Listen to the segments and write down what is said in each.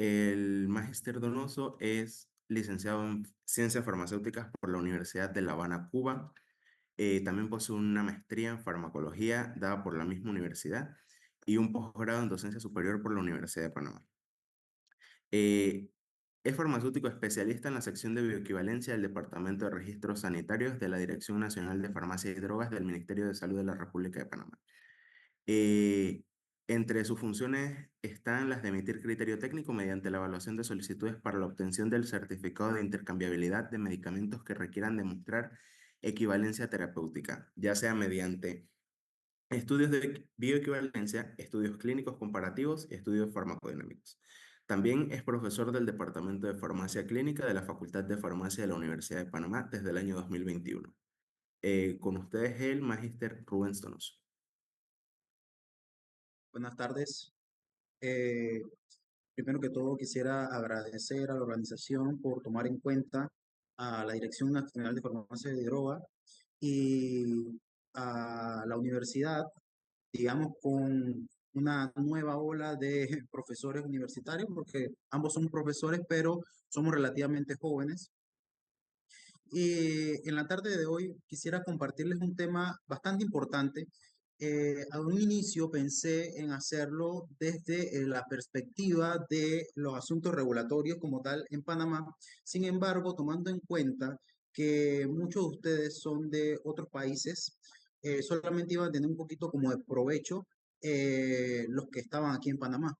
El magíster Donoso es licenciado en Ciencias Farmacéuticas por la Universidad de La Habana, Cuba. También posee una maestría en farmacología dada por la misma universidad y un posgrado en docencia superior por la Universidad de Panamá. Eh, es farmacéutico especialista en la sección de bioequivalencia del Departamento de Registros Sanitarios de la Dirección Nacional de Farmacia y Drogas del Ministerio de Salud de la República de Panamá. Eh, Entre sus funciones están las de emitir criterio técnico mediante la evaluación de solicitudes para la obtención del certificado de intercambiabilidad de medicamentos que requieran demostrar equivalencia terapéutica, ya sea mediante estudios de bioequivalencia, estudios clínicos comparativos y estudios farmacodinámicos. También es profesor del Departamento de Farmacia Clínica de la Facultad de Farmacia de la Universidad de Panamá desde el año 2021. Con ustedes el magíster Rubén Donoso. Buenas tardes. Eh, Primero que todo, quisiera agradecer a la organización por tomar en cuenta a la Dirección Nacional de Farmacia de Droga y a la universidad, digamos, con una nueva ola de profesores universitarios, porque ambos somos profesores, pero somos relativamente jóvenes. Y en la tarde de hoy quisiera compartirles un tema bastante importante. A un inicio pensé en hacerlo desde la perspectiva de los asuntos regulatorios como tal en Panamá. Sin embargo, tomando en cuenta que muchos de ustedes son de otros países, solamente iban a tener un poquito como de provecho los que estaban aquí en Panamá.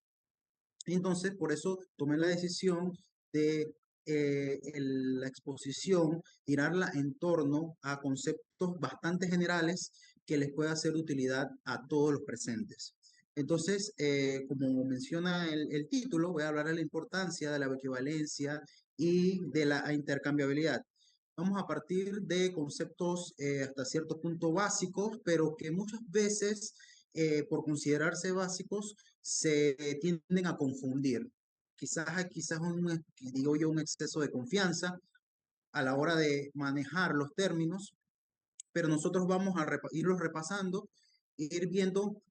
Entonces, por eso tomé la decisión de la exposición, tirarla en torno a conceptos bastante generales que les pueda ser de utilidad a todos los presentes. Entonces, como menciona el título, voy a hablar de la importancia de la equivalencia y de la intercambiabilidad. Vamos a partir de conceptos hasta cierto punto básicos, pero que muchas veces, por considerarse básicos, se tienden a confundir. Quizás digo yo, un exceso de confianza a la hora de manejar los términos, pero nosotros vamos a irlos repasando e ir viendo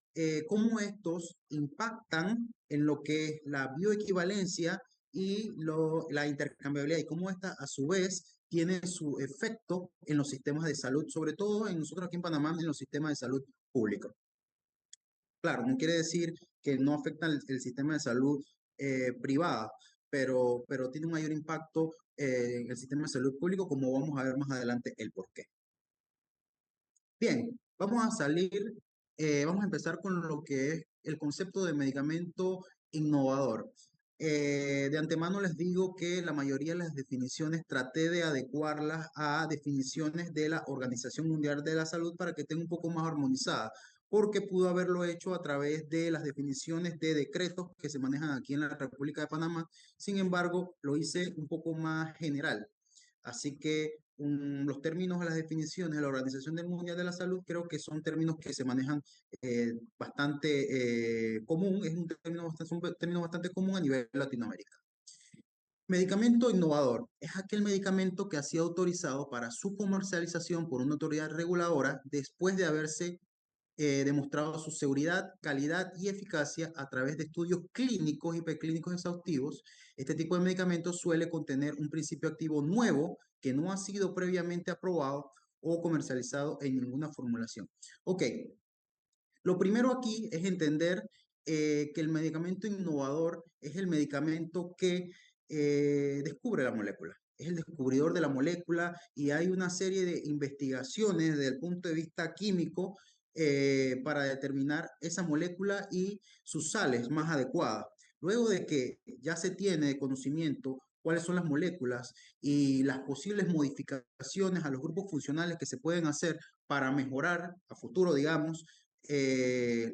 cómo estos impactan en lo que es la bioequivalencia y la intercambiabilidad y cómo esta a su vez tiene su efecto en los sistemas de salud, sobre todo en nosotros aquí en Panamá, en los sistemas de salud públicos. Claro, no quiere decir que no afecta el sistema de salud privada, pero tiene un mayor impacto en el sistema de salud público, como vamos a ver más adelante el porqué. Bien, vamos a empezar con lo que es el concepto de medicamento innovador. De antemano les digo que la mayoría de las definiciones traté de adecuarlas a definiciones de la Organización Mundial de la Salud para que estén un poco más armonizadas, porque pudo haberlo hecho a través de las definiciones de decretos que se manejan aquí en la República de Panamá. Sin embargo, lo hice un poco más general. Así que los términos de las definiciones de la Organización Mundial de la Salud creo que son términos que se manejan bastante común, es un término bastante común a nivel Latinoamérica. Medicamento innovador es aquel medicamento que ha sido autorizado para su comercialización por una autoridad reguladora después de haberse demostrado su seguridad, calidad y eficacia a través de estudios clínicos y preclínicos exhaustivos. Este tipo de medicamentos suele contener un principio activo nuevo que no ha sido previamente aprobado o comercializado en ninguna formulación. Ok, lo primero aquí es entender que el medicamento innovador es el medicamento que descubre la molécula. Es el descubridor de la molécula y hay una serie de investigaciones desde el punto de vista químico para determinar esa molécula y sus sales más adecuadas. Luego de que ya se tiene de conocimiento cuáles son las moléculas y las posibles modificaciones a los grupos funcionales que se pueden hacer para mejorar a futuro, digamos,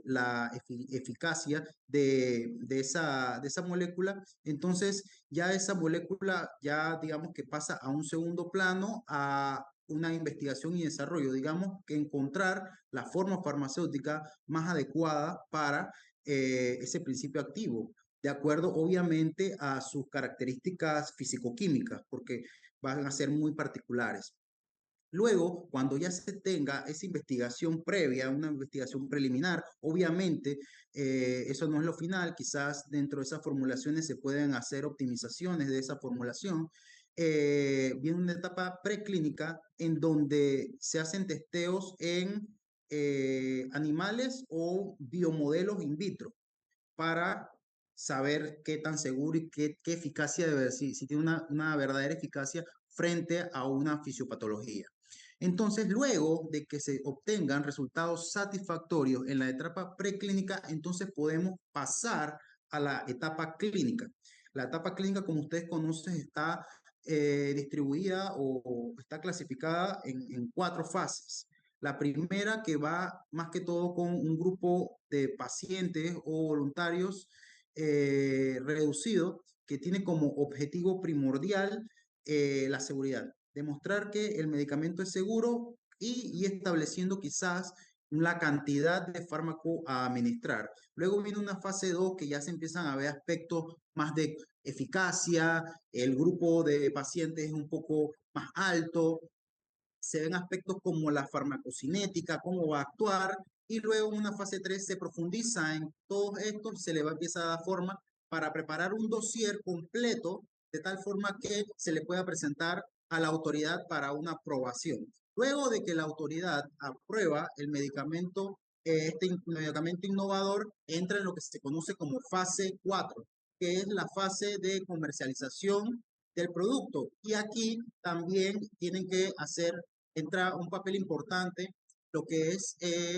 la eficacia de esa molécula, entonces ya esa molécula ya digamos que pasa a un segundo plano, a una investigación y desarrollo, digamos que encontrar la forma farmacéutica más adecuada para ese principio activo, de acuerdo obviamente a sus características fisicoquímicas, porque van a ser muy particulares. Luego, cuando ya se tenga esa investigación previa, una investigación preliminar, obviamente eso no es lo final, quizás dentro de esas formulaciones se pueden hacer optimizaciones de esa formulación. Viene una etapa preclínica en donde se hacen testeos en animales o biomodelos in vitro para saber qué tan seguro y qué eficacia debe, si tiene una verdadera eficacia frente a una fisiopatología. Entonces, luego de que se obtengan resultados satisfactorios en la etapa preclínica, entonces podemos pasar a la etapa clínica. La etapa clínica, como ustedes conocen, está distribuida o está clasificada en cuatro fases. La primera que va más que todo con un grupo de pacientes o voluntarios reducido que tiene como objetivo primordial la seguridad. Demostrar que el medicamento es seguro y estableciendo quizás la cantidad de fármaco a administrar. Luego viene una fase 2 que ya se empiezan a ver aspectos más de eficacia, el grupo de pacientes es un poco más alto, se ven aspectos como la farmacocinética, cómo va a actuar, y luego en una fase 3 se profundiza en todo esto, se le va a empezar a dar forma para preparar un dossier completo de tal forma que se le pueda presentar a la autoridad para una aprobación. Luego de que la autoridad aprueba el medicamento, este medicamento innovador entra en lo que se conoce como fase 4, que es la fase de comercialización del producto. Y aquí también tienen que hacer entra un papel importante lo que es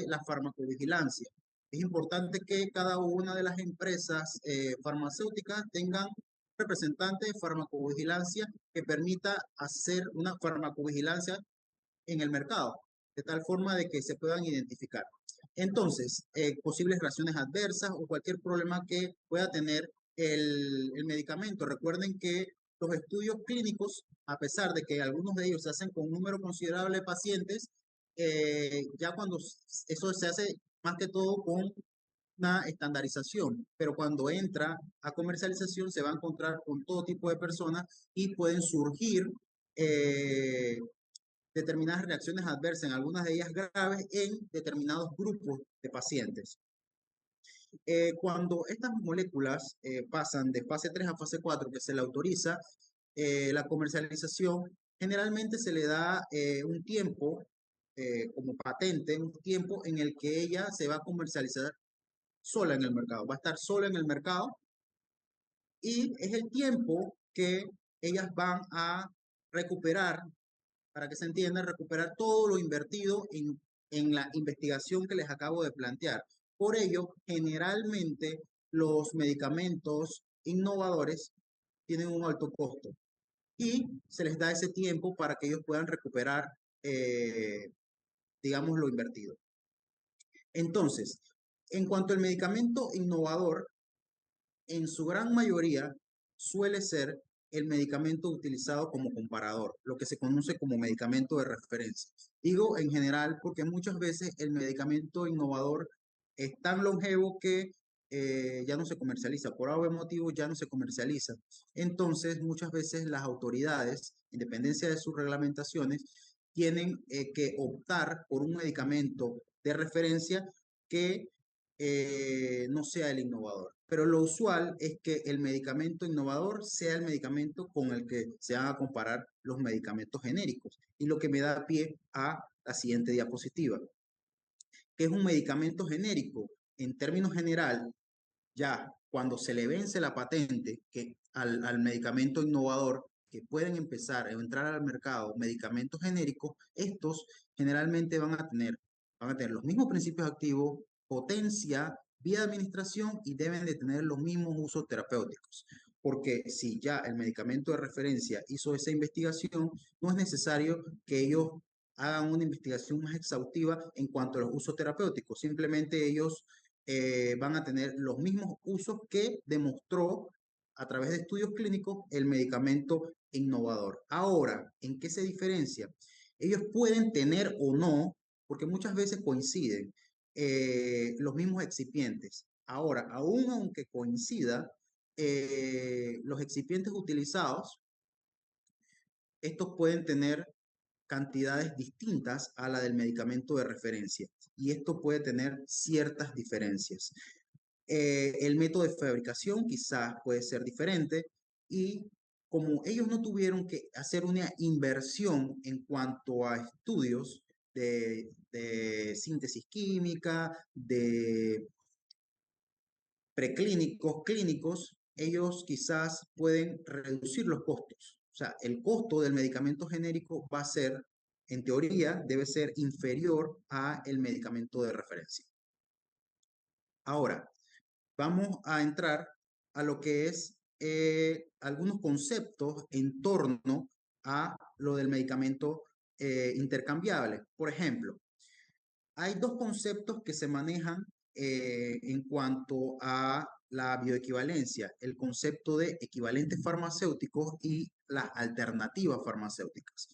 la farmacovigilancia. Es importante que cada una de las empresas farmacéuticas tengan representantes de farmacovigilancia que permita hacer una farmacovigilancia en el mercado, de tal forma de que se puedan identificar. Entonces, posibles reacciones adversas o cualquier problema que pueda tener el medicamento. Recuerden que los estudios clínicos, a pesar de que algunos de ellos se hacen con un número considerable de pacientes, ya cuando eso se hace más que todo con una estandarización, pero cuando entra a comercialización se va a encontrar con todo tipo de personas y pueden surgir eh, determinadas reacciones adversas, en algunas de ellas graves, en determinados grupos de pacientes. Cuando estas moléculas pasan de fase 3 a fase 4, que se le autoriza la comercialización, generalmente se le da un tiempo como patente, un tiempo en el que ella se va a comercializar sola en el mercado, va a estar sola en el mercado y es el tiempo que ellas van a recuperar, para que se entienda, recuperar todo lo invertido en la investigación que les acabo de plantear. Por ello, generalmente los medicamentos innovadores tienen un alto costo y se les da ese tiempo para que ellos puedan recuperar, eh, digamos, lo invertido. Entonces, en cuanto al medicamento innovador, en su gran mayoría suele ser el medicamento utilizado como comparador, lo que se conoce como medicamento de referencia. Digo en general porque muchas veces el medicamento innovador es tan longevo que ya no se comercializa, por algún motivo ya no se comercializa. Entonces, muchas veces las autoridades, en dependencia de sus reglamentaciones, tienen que optar por un medicamento de referencia que no sea el innovador. Pero lo usual es que el medicamento innovador sea el medicamento con el que se van a comparar los medicamentos genéricos. Y lo que me da pie a la siguiente diapositiva. ¿Qué es un medicamento genérico? En términos general, ya cuando se le vence la patente que al medicamento innovador, que pueden empezar a entrar al mercado medicamentos genéricos, estos generalmente van a tener los mismos principios activos, potencia, vía de administración y deben de tener los mismos usos terapéuticos. Porque si ya el medicamento de referencia hizo esa investigación, no es necesario que ellos hagan una investigación más exhaustiva en cuanto a los usos terapéuticos. Simplemente ellos van a tener los mismos usos que demostró a través de estudios clínicos el medicamento innovador. Ahora, ¿en qué se diferencia? Ellos pueden tener o no, porque muchas veces coinciden, los mismos excipientes. Ahora, aún aunque coincida, los excipientes utilizados, estos pueden tener cantidades distintas a la del medicamento de referencia. Y esto puede tener ciertas diferencias. El método de fabricación quizás puede ser diferente y como ellos no tuvieron que hacer una inversión en cuanto a estudios de síntesis química, de preclínicos, clínicos, ellos quizás pueden reducir los costos. O sea, el costo del medicamento genérico va a ser, en teoría, debe ser inferior a el medicamento de referencia. Ahora, vamos a entrar a lo que es algunos conceptos en torno a lo del medicamento intercambiable. Por ejemplo, hay dos conceptos que se manejan en cuanto a la bioequivalencia, el concepto de equivalentes farmacéuticos y las alternativas farmacéuticas.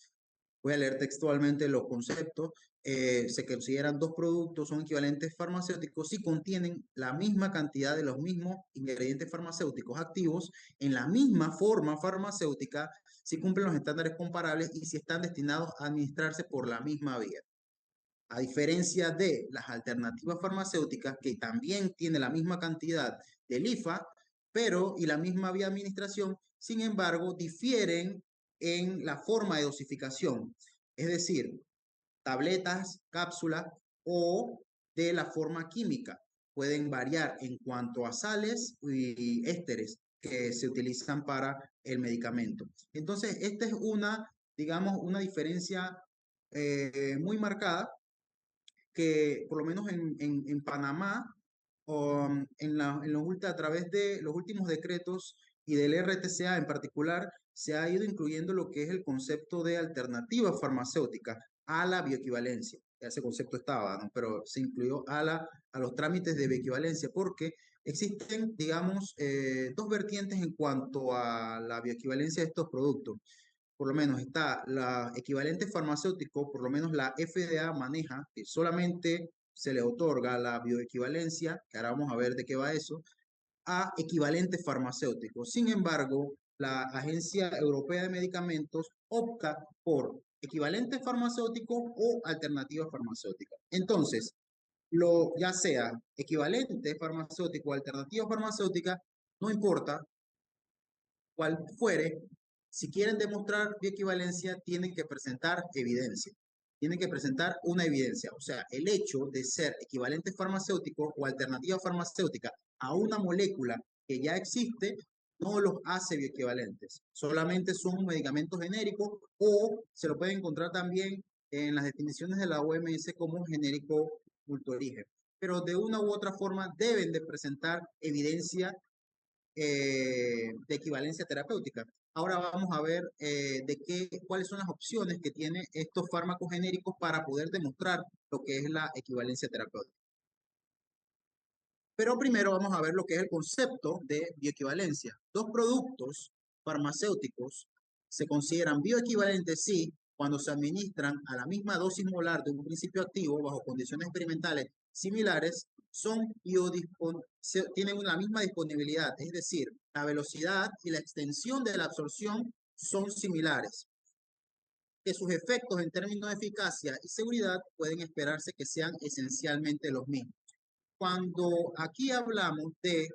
Voy a leer textualmente los conceptos. Se consideran dos productos, son equivalentes farmacéuticos si contienen la misma cantidad de los mismos ingredientes farmacéuticos activos en la misma forma farmacéutica, si cumplen los estándares comparables y si están destinados a administrarse por la misma vía. A diferencia de las alternativas farmacéuticas, que también tienen la misma cantidad del IFA, pero y la misma vía de administración, sin embargo, difieren en la forma de dosificación, es decir, tabletas, cápsulas o de la forma química. Pueden variar en cuanto a sales y ésteres que se utilizan para el medicamento. Entonces, esta es una, digamos, una diferencia muy marcada que por lo menos en Panamá, a través de los últimos decretos y del RTCA en particular, se ha ido incluyendo lo que es el concepto de alternativa farmacéutica a la bioequivalencia. Ese concepto estaba, ¿no? Pero se incluyó a los trámites de bioequivalencia porque existen, digamos, dos vertientes en cuanto a la bioequivalencia de estos productos. Por lo menos está la equivalente farmacéutico, por lo menos la FDA maneja que solamente se le otorga la bioequivalencia, que ahora vamos a ver de qué va eso, a equivalente farmacéutico. Sin embargo, la Agencia Europea de Medicamentos opta por equivalente farmacéutico o alternativa farmacéutica. Entonces, ya sea equivalente farmacéutico o alternativa farmacéutica, no importa cual fuere, si quieren demostrar bioequivalencia, tienen que presentar evidencia. Tienen que presentar una evidencia. O sea, el hecho de ser equivalente farmacéutico o alternativa farmacéutica a una molécula que ya existe no los hace bioequivalentes. Solamente son medicamentos genéricos o se lo pueden encontrar también en las definiciones de la OMS como genérico multiorigen. Pero de una u otra forma deben de presentar evidencia de equivalencia terapéutica. Ahora vamos a ver cuáles son las opciones que tienen estos fármacos genéricos para poder demostrar lo que es la equivalencia terapéutica. Pero primero vamos a ver lo que es el concepto de bioequivalencia. Dos productos farmacéuticos se consideran bioequivalentes si cuando se administran a la misma dosis molar de un principio activo bajo condiciones experimentales similares, tienen la misma disponibilidad, es decir, la velocidad y la extensión de la absorción son similares, que sus efectos en términos de eficacia y seguridad pueden esperarse que sean esencialmente los mismos. Cuando aquí hablamos de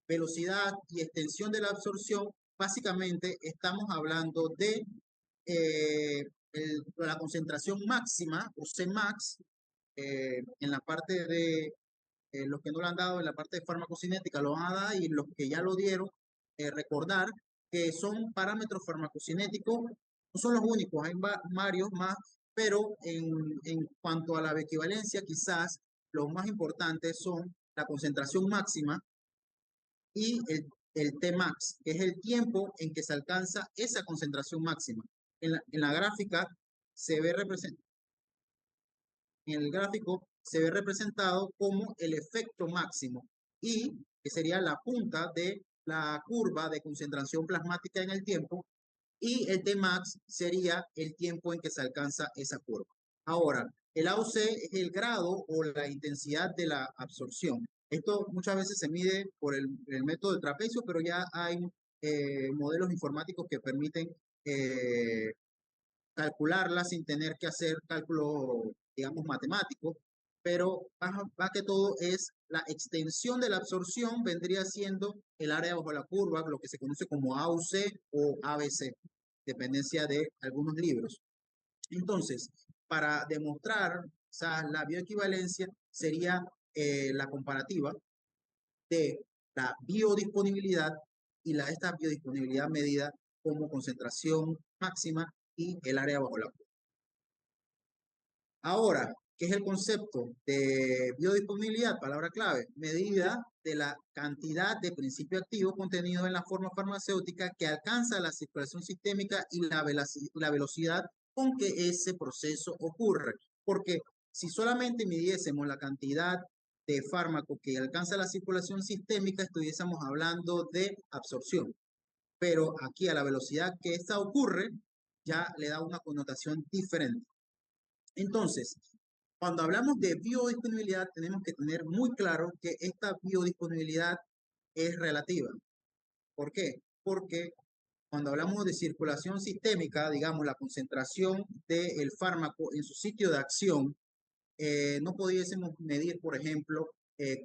velocidad y extensión de la absorción, básicamente estamos hablando de la concentración máxima o Cmax en la parte de los que no lo han dado en la parte de farmacocinética lo van a dar y los que ya lo dieron, recordar que son parámetros farmacocinéticos, no son los únicos, hay varios más, pero en cuanto a la equivalencia, quizás los más importantes son la concentración máxima y el Tmax, que es el tiempo en que se alcanza esa concentración máxima. En la gráfica se ve representado en el gráfico se ve representado como el efecto máximo y que sería la punta de la curva de concentración plasmática en el tiempo y el Tmax sería el tiempo en que se alcanza esa curva. Ahora, el AUC es el grado o la intensidad de la absorción. Esto muchas veces se mide por el método del trapecio, pero ya hay modelos informáticos que permiten calcularla sin tener que hacer cálculo, digamos, matemático, pero más que todo es la extensión de la absorción vendría siendo el área bajo la curva, lo que se conoce como AUC o ABC, dependencia de algunos libros. Entonces, para demostrar, o sea, la bioequivalencia sería la comparativa de la biodisponibilidad y esta biodisponibilidad medida como concentración máxima y el área bajo la curva. Ahora, ¿qué es el concepto de biodisponibilidad? Palabra clave, medida de la cantidad de principio activo contenido en la forma farmacéutica que alcanza la circulación sistémica y la velocidad con que ese proceso ocurre. Porque si solamente midiésemos la cantidad de fármaco que alcanza la circulación sistémica, estuviésemos hablando de absorción. Pero aquí a la velocidad que esta ocurre, ya le da una connotación diferente. Entonces, cuando hablamos de biodisponibilidad, tenemos que tener muy claro que esta biodisponibilidad es relativa. ¿Por qué? Porque cuando hablamos de circulación sistémica, digamos, la concentración del fármaco en su sitio de acción, no pudiésemos medir, por ejemplo,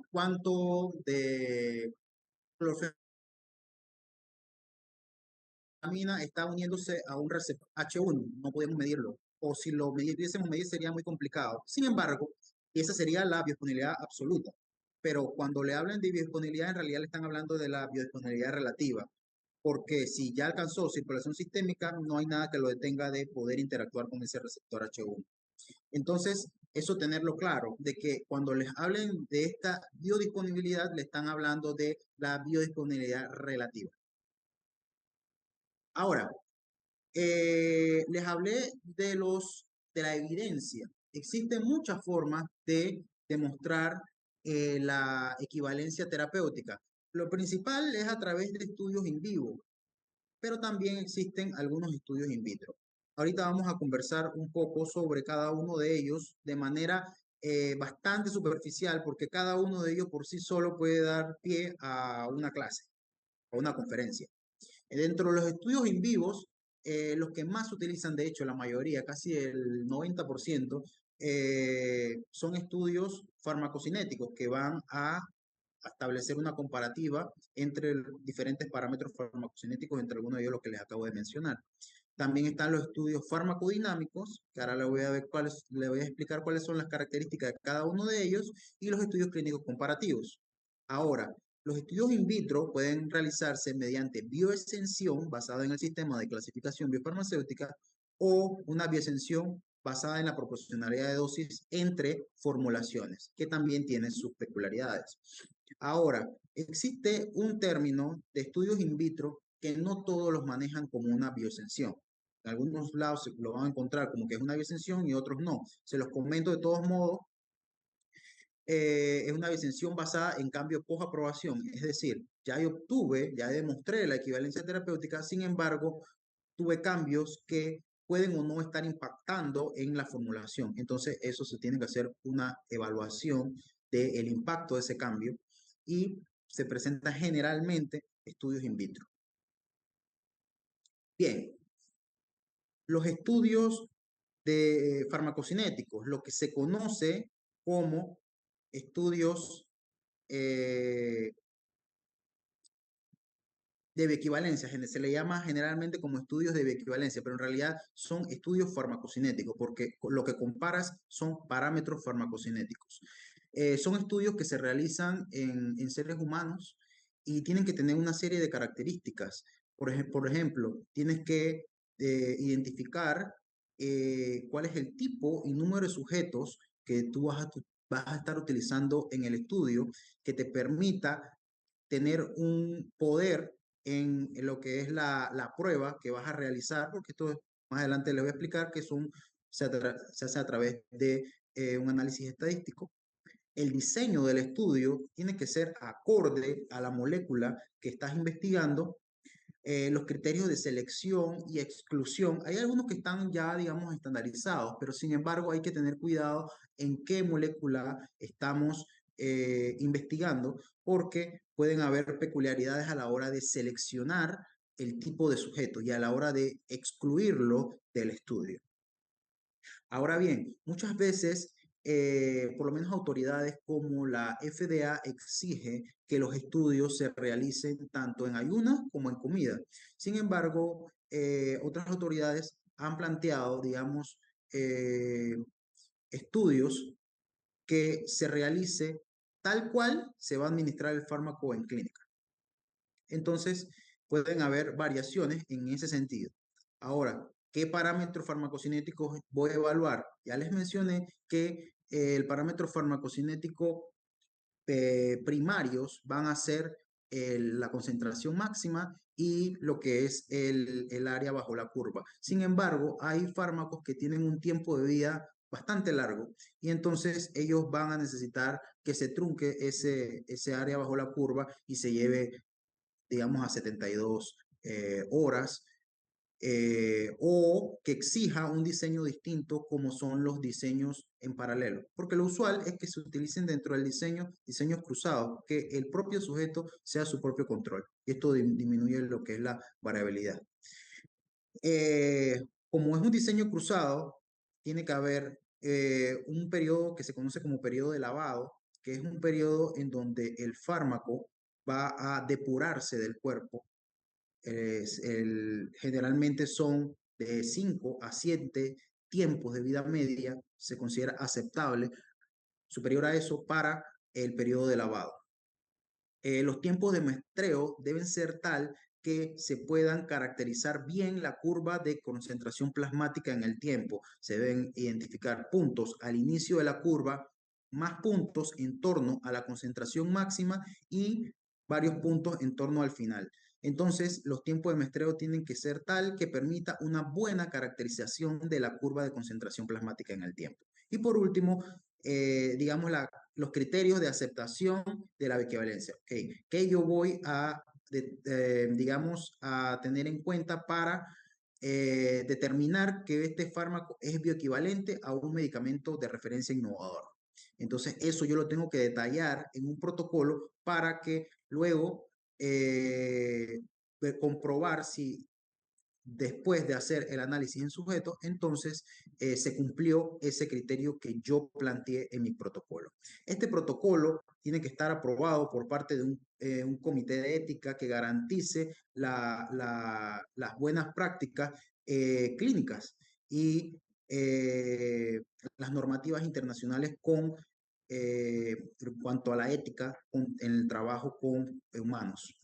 cuánto de clorofenamina está uniéndose a un receptor H1, no podemos medirlo. O si lo pudiésemos medir sería muy complicado. Sin embargo, esa sería la biodisponibilidad absoluta. Pero cuando le hablan de biodisponibilidad, en realidad le están hablando de la biodisponibilidad relativa. Porque si ya alcanzó circulación sistémica, no hay nada que lo detenga de poder interactuar con ese receptor H1. Entonces, eso tenerlo claro, de que cuando les hablen de esta biodisponibilidad, le están hablando de la biodisponibilidad relativa. Ahora, les hablé de la evidencia. Existen muchas formas de demostrar la equivalencia terapéutica. Lo principal es a través de estudios in vivo, pero también existen algunos estudios in vitro. Ahorita vamos a conversar un poco sobre cada uno de ellos de manera bastante superficial, porque cada uno de ellos por sí solo puede dar pie a una clase, a una conferencia. Dentro de los estudios in vivos, los que más se utilizan, de hecho, la mayoría, casi el 90%, son estudios farmacocinéticos que van a establecer una comparativa entre diferentes parámetros farmacocinéticos, entre algunos de ellos los que les acabo de mencionar. También están los estudios farmacodinámicos, que ahora le voy a explicar cuáles son las características de cada uno de ellos, y los estudios clínicos comparativos. Ahora, los estudios in vitro pueden realizarse mediante bioesención basada en el sistema de clasificación biofarmacéutica o una bioesención basada en la proporcionalidad de dosis entre formulaciones, que también tienen sus peculiaridades. Ahora, existe un término de estudios in vitro que no todos los manejan como una bioesención. En algunos lados lo van a encontrar como que es una bioesención y otros no. Se los comento de todos modos. Es una bioesención basada en cambio post-aprobación. Es decir, ya demostré la equivalencia terapéutica, sin embargo, tuve cambios que pueden o no estar impactando en la formulación. Entonces, eso se tiene que hacer una evaluación del impacto de ese cambio y se presenta generalmente estudios in vitro. Bien, los estudios de farmacocinéticos, lo que se conoce como estudios eh, de bioequivalencia, se le llama generalmente como estudios de bioequivalencia, pero en realidad son estudios farmacocinéticos, porque lo que comparas son parámetros farmacocinéticos. Son estudios que se realizan en seres humanos y tienen que tener una serie de características. Por ejemplo, tienes que identificar cuál es el tipo y número de sujetos que tú vas a estar utilizando en el estudio que te permita tener un poder en lo que es la prueba que vas a realizar, porque esto más adelante les voy a explicar que se hace a través de un análisis estadístico. El diseño del estudio tiene que ser acorde a la molécula que estás investigando, los criterios de selección y exclusión. Hay algunos que están ya, digamos, estandarizados, pero sin embargo hay que tener cuidado en qué molécula estamos investigando, porque pueden haber peculiaridades a la hora de seleccionar el tipo de sujeto y a la hora de excluirlo del estudio. Ahora bien, muchas veces, por lo menos autoridades como la FDA exige que los estudios se realicen tanto en ayunas como en comida. Sin embargo, otras autoridades han planteado, digamos, eh, estudios que se realice tal cual se va a administrar el fármaco en clínica. Entonces, pueden haber variaciones en ese sentido. Ahora, ¿qué parámetros farmacocinéticos voy a evaluar? Ya les mencioné que el parámetro farmacocinético primarios van a ser la concentración máxima y lo que es el área bajo la curva. Sin embargo, hay fármacos que tienen un tiempo de vida bastante largo y entonces ellos van a necesitar que se trunque ese área bajo la curva y se lleve, digamos, a 72 horas, o que exija un diseño distinto como son los diseños en paralelo. Porque lo usual es que se utilicen dentro del diseño diseños cruzados, que el propio sujeto sea su propio control. Y esto disminuye lo que es la variabilidad. Como es un diseño cruzado, tiene que haber un periodo que se conoce como periodo de lavado, que es un periodo en donde el fármaco va a depurarse del cuerpo. Generalmente son de 5 a 7 tiempos de vida media, se considera aceptable, superior a eso para el periodo de lavado. Los tiempos de muestreo deben ser tal que se puedan caracterizar bien la curva de concentración plasmática en el tiempo. Se deben identificar puntos al inicio de la curva, más puntos en torno a la concentración máxima y varios puntos en torno al final. Entonces, los tiempos de muestreo tienen que ser tal que permita una buena caracterización de la curva de concentración plasmática en el tiempo. Y por último, digamos, los criterios de aceptación de la equivalencia. Okay. ¿Qué yo voy a, digamos, a tener en cuenta para determinar que este fármaco es bioequivalente a un medicamento de referencia innovador? Entonces, eso yo lo tengo que detallar en un protocolo para que luego comprobar si después de hacer el análisis en sujetos, entonces se cumplió ese criterio que yo planteé en mi protocolo. Este protocolo tiene que estar aprobado por parte de un comité de ética que garantice las buenas prácticas clínicas y las normativas internacionales en cuanto a la ética en el trabajo con humanos.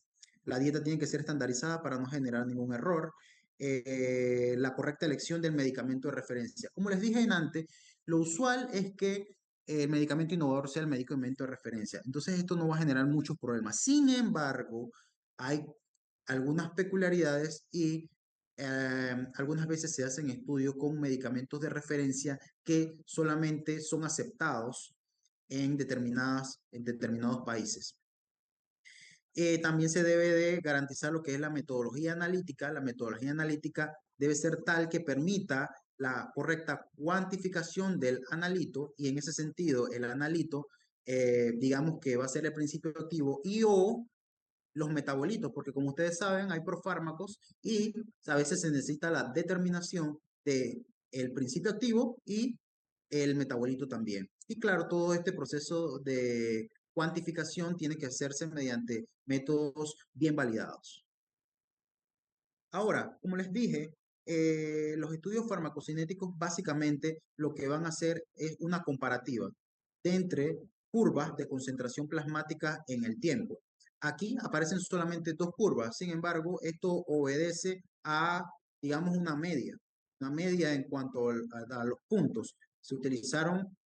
La dieta tiene que ser estandarizada para no generar ningún error. La correcta elección del medicamento de referencia. Como les dije antes, lo usual es que el medicamento innovador sea el medicamento de referencia. Entonces esto no va a generar muchos problemas. Sin embargo, hay algunas peculiaridades y algunas veces se hacen estudios con medicamentos de referencia que solamente son aceptados en determinados países. También se debe de garantizar lo que es la metodología analítica. La metodología analítica debe ser tal que permita la correcta cuantificación del analito y en ese sentido el analito, digamos que va a ser el principio activo y o los metabolitos, porque como ustedes saben hay profármacos y a veces se necesita la determinación de el principio activo y el metabolito también. Y claro, todo este proceso de cuantificación tiene que hacerse mediante métodos bien validados. Ahora, como les dije, los estudios farmacocinéticos básicamente lo que van a hacer es una comparativa entre curvas de concentración plasmática en el tiempo. Aquí aparecen solamente dos curvas, sin embargo, esto obedece a, digamos, una media en cuanto a los puntos. Se utilizaron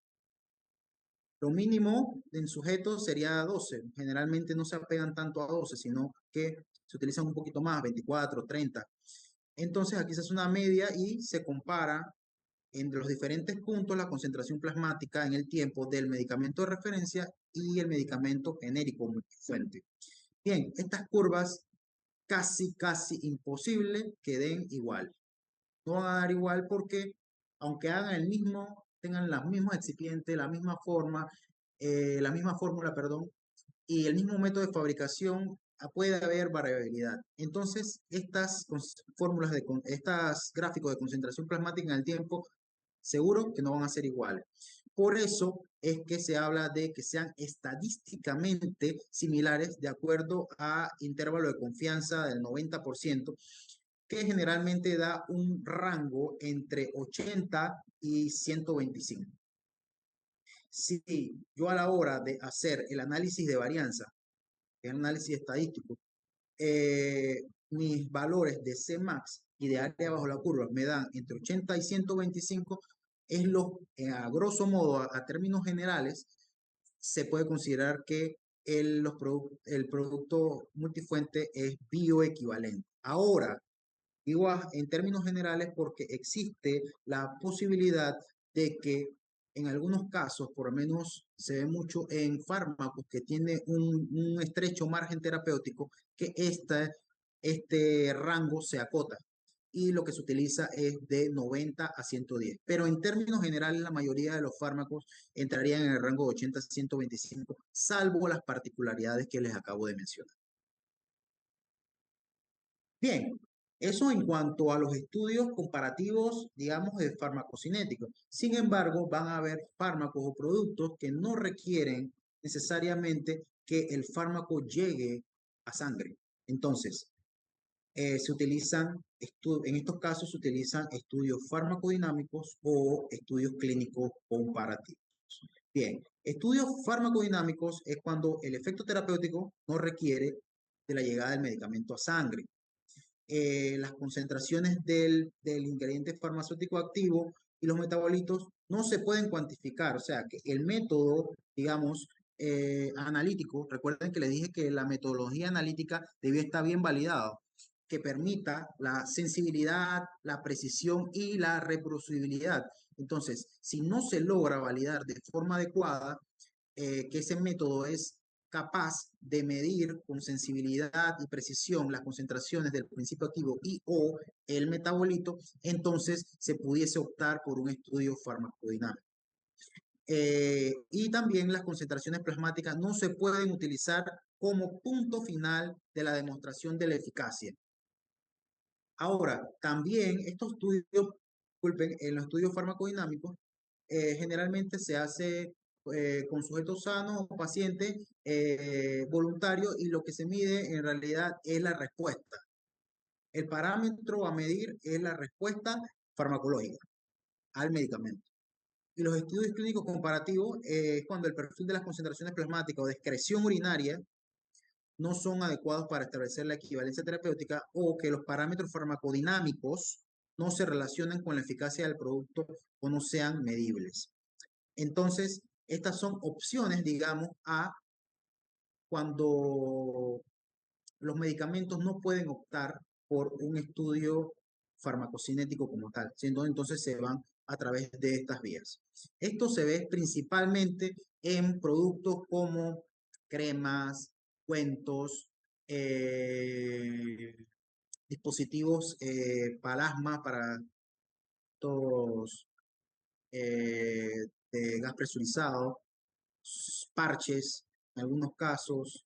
lo mínimo en sujetos sería 12. Generalmente no se apegan tanto a 12, sino que se utilizan un poquito más, 24, 30. Entonces aquí se hace una media y se compara entre los diferentes puntos la concentración plasmática en el tiempo del medicamento de referencia y el medicamento genérico multifuente. Bien, estas curvas casi imposible que den igual. No van a dar igual porque aunque hagan el mismo, tengan los mismos excipientes, la misma fórmula, perdón, y el mismo método de fabricación, puede haber variabilidad. Entonces, fórmulas estas gráficos de concentración plasmática en el tiempo, seguro que no van a ser iguales. Por eso es que se habla de que sean estadísticamente similares de acuerdo a intervalo de confianza del 90%, que generalmente da un rango entre 80 y 125. Si yo a la hora de hacer el análisis de varianza, el análisis estadístico, eh, mis valores de Cmax y de área bajo la curva me dan entre 80 y 125, es a grosso modo, a términos generales, se puede considerar que el producto multifuente es bioequivalente. Ahora, digo en términos generales porque existe la posibilidad de que en algunos casos, por lo menos se ve mucho en fármacos que tienen un estrecho margen terapéutico, que este rango se acota y lo que se utiliza es de 90 a 110. Pero en términos generales, la mayoría de los fármacos entrarían en el rango de 80 a 125, salvo las particularidades que les acabo de mencionar. Bien, eso en cuanto a los estudios comparativos, digamos, de farmacocinéticos. Sin embargo, van a haber fármacos o productos que no requieren necesariamente que el fármaco llegue a sangre. Entonces, en estos casos se utilizan estudios farmacodinámicos o estudios clínicos comparativos. Bien, estudios farmacodinámicos es cuando el efecto terapéutico no requiere de la llegada del medicamento a sangre. Las concentraciones del ingrediente farmacéutico activo y los metabolitos no se pueden cuantificar, o sea que el método, digamos, analítico, recuerden que les dije que la metodología analítica debe estar bien validada, que permita la sensibilidad, la precisión y la reproducibilidad. Entonces, si no se logra validar de forma adecuada, que ese método es capaz de medir con sensibilidad y precisión las concentraciones del principio activo y o el metabolito, entonces se pudiese optar por un estudio farmacodinámico. Y también las concentraciones plasmáticas no se pueden utilizar como punto final de la demostración de la eficacia. Ahora, también estos estudios, disculpen, en los estudios farmacodinámicos, generalmente se hace con sujetos sanos o pacientes voluntarios y lo que se mide en realidad es la respuesta. El parámetro a medir es la respuesta farmacológica al medicamento. Y los estudios clínicos comparativos es cuando el perfil de las concentraciones plasmáticas o de excreción urinaria no son adecuados para establecer la equivalencia terapéutica o que los parámetros farmacodinámicos no se relacionen con la eficacia del producto o no sean medibles. Entonces, estas son opciones, digamos, a cuando los medicamentos no pueden optar por un estudio farmacocinético como tal, siendo entonces se van a través de estas vías. Esto se ve principalmente en productos como cremas, cuentos, dispositivos plasma para todos de gas presurizado, parches, en algunos casos,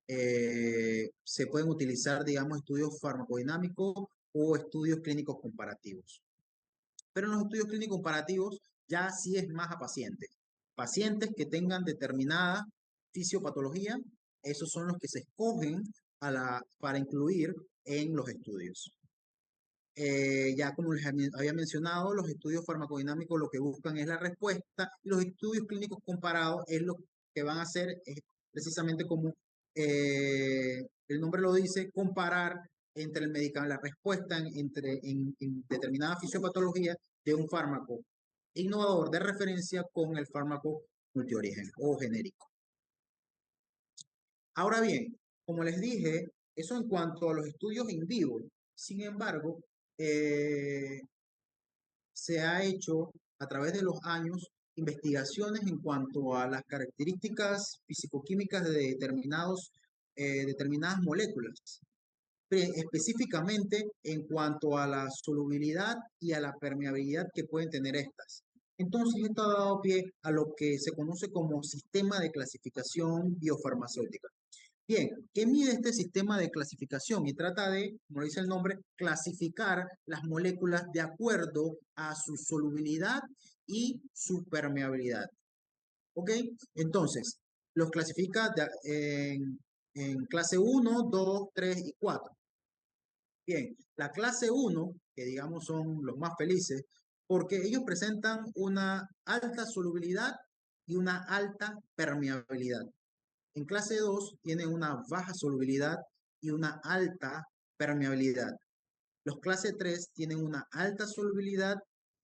se pueden utilizar, digamos, estudios farmacodinámicos o estudios clínicos comparativos. Pero en los estudios clínicos comparativos ya sí es más a pacientes. Pacientes que tengan determinada fisiopatología, esos son los que se escogen para incluir en los estudios. Ya como les había mencionado, los estudios farmacodinámicos lo que buscan es la respuesta y los estudios clínicos comparados es lo que van a hacer es precisamente como el nombre lo dice, comparar entre el medicamento, la respuesta en determinada fisiopatología de un fármaco innovador de referencia con el fármaco multiorigen o genérico. Ahora bien, como les dije, eso en cuanto a los estudios in vivo. Sin embargo, se ha hecho a través de los años investigaciones en cuanto a las características fisicoquímicas de determinadas moléculas, específicamente en cuanto a la solubilidad y a la permeabilidad que pueden tener estas. Entonces, esto ha dado pie a lo que se conoce como sistema de clasificación biofarmacéutica. Bien, ¿qué mide este sistema de clasificación? Y trata de, como dice el nombre, clasificar las moléculas de acuerdo a su solubilidad y su permeabilidad. ¿Ok? Entonces, los clasifica en clase uno, 2, 3 y 4. Bien, la clase uno, que digamos son los más felices, porque ellos presentan una alta solubilidad y una alta permeabilidad. En clase 2 tienen una baja solubilidad y una alta permeabilidad. Los clase 3 tienen una alta solubilidad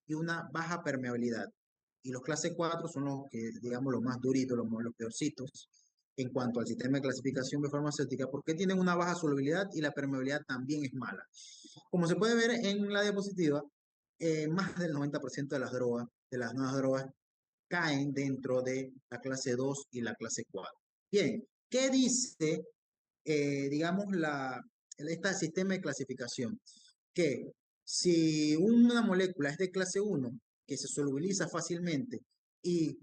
y una baja permeabilidad. Y los clase 4 son los que, digamos, los más duritos, los peorcitos en cuanto al sistema de clasificación farmacéutica, porque tienen una baja solubilidad y la permeabilidad también es mala. Como se puede ver en la diapositiva, más del 90% de las drogas, de las nuevas drogas, caen dentro de la clase 2 y la clase 4. Bien, ¿qué dice, digamos, este sistema de clasificación? Que si una molécula es de clase 1, que se solubiliza fácilmente y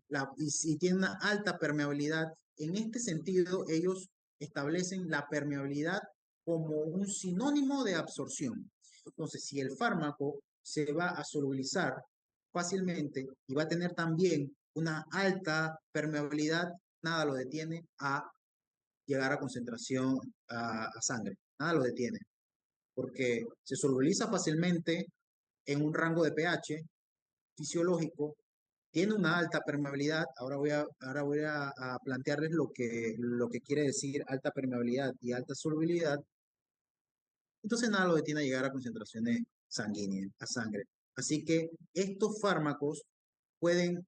si tiene una alta permeabilidad, en este sentido ellos establecen la permeabilidad como un sinónimo de absorción. Entonces, si el fármaco se va a solubilizar fácilmente y va a tener también una alta permeabilidad, nada lo detiene a llegar a concentración a sangre, nada lo detiene porque se solubiliza fácilmente en un rango de pH fisiológico, tiene una alta permeabilidad. Ahora voy a plantearles lo que quiere decir alta permeabilidad y alta solubilidad. Entonces nada lo detiene a llegar a concentraciones sanguíneas, a sangre. Así que estos fármacos pueden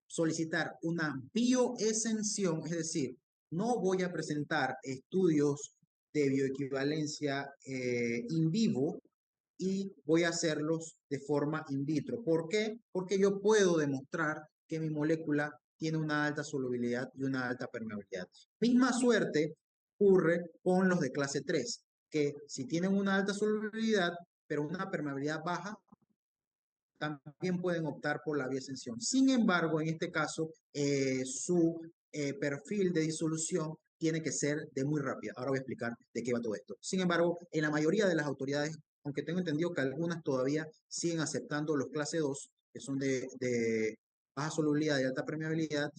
solicitar una bioesención, es decir, no voy a presentar estudios de bioequivalencia in vivo y voy a hacerlos de forma in vitro. ¿Por qué? Porque yo puedo demostrar que mi molécula tiene una alta solubilidad y una alta permeabilidad. Misma suerte ocurre con los de clase 3, que si tienen una alta solubilidad, pero una permeabilidad baja, también pueden optar por la bioascensión. Sin embargo, en este caso, su perfil de disolución tiene que ser de muy rápida. Ahora voy a explicar de qué va todo esto. Sin embargo, en la mayoría de las autoridades, aunque tengo entendido que algunas todavía siguen aceptando los clase 2, que son de baja solubilidad y alta permeabilidad,